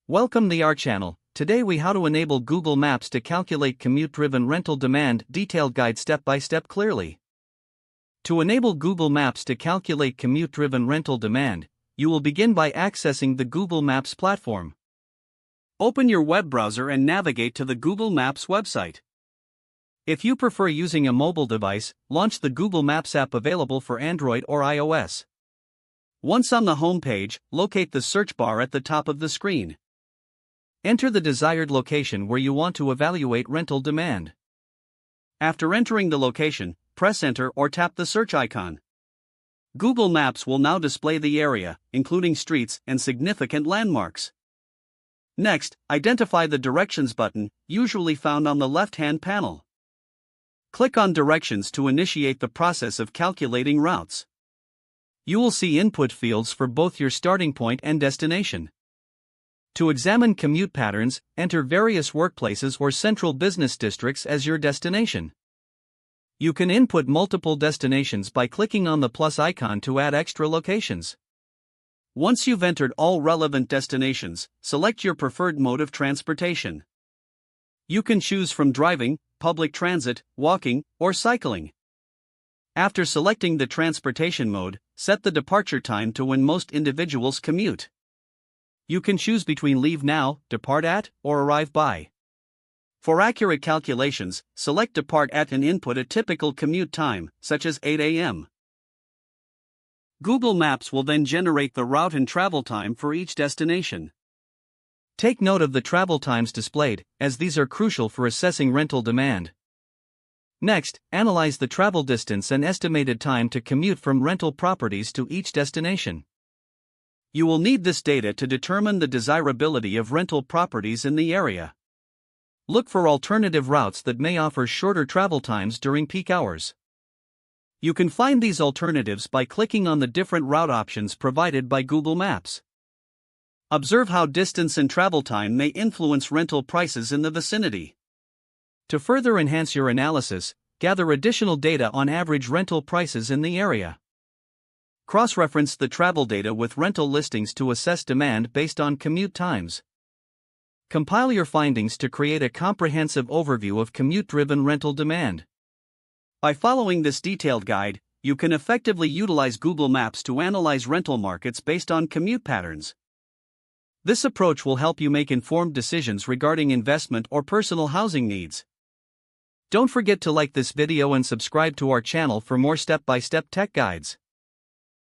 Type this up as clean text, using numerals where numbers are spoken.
Welcome to our channel. Today we how to enable Google Maps to calculate commute-driven rental demand. Detailed guide step by step clearly. To enable Google Maps to calculate commute-driven rental demand, you will begin by accessing the Google Maps platform. Open your web browser and navigate to the Google Maps website. If you prefer using a mobile device, launch the Google Maps app available for Android or iOS. Once on the home page, locate the search bar at the top of the screen. Enter the desired location where you want to evaluate rental demand. After entering the location, press enter or tap the search icon. Google Maps will now display the area, including streets and significant landmarks. Next, identify the directions button, usually found on the left-hand panel. Click on Directions to initiate the process of calculating routes. You will see input fields for both your starting point and destination. To examine commute patterns, enter various workplaces or central business districts as your destination. You can input multiple destinations by clicking on the plus icon to add extra locations. Once you've entered all relevant destinations, select your preferred mode of transportation. You can choose from driving, public transit, walking, or cycling. After selecting the transportation mode, set the departure time to when most individuals commute. You can choose between leave now, depart at, or arrive by. For accurate calculations, select depart at and input a typical commute time, such as 8 a.m. Google Maps will then generate the route and travel time for each destination. Take note of the travel times displayed, as these are crucial for assessing rental demand. Next, analyze the travel distance and estimated time to commute from rental properties to each destination. You will need this data to determine the desirability of rental properties in the area. Look for alternative routes that may offer shorter travel times during peak hours. You can find these alternatives by clicking on the different route options provided by Google Maps. Observe how distance and travel time may influence rental prices in the vicinity. To further enhance your analysis, gather additional data on average rental prices in the area. Cross-reference the travel data with rental listings to assess demand based on commute times. Compile your findings to create a comprehensive overview of commute-driven rental demand. By following this detailed guide, you can effectively utilize Google Maps to analyze rental markets based on commute patterns. This approach will help you make informed decisions regarding investment or personal housing needs. Don't forget to like this video and subscribe to our channel for more step-by-step tech guides.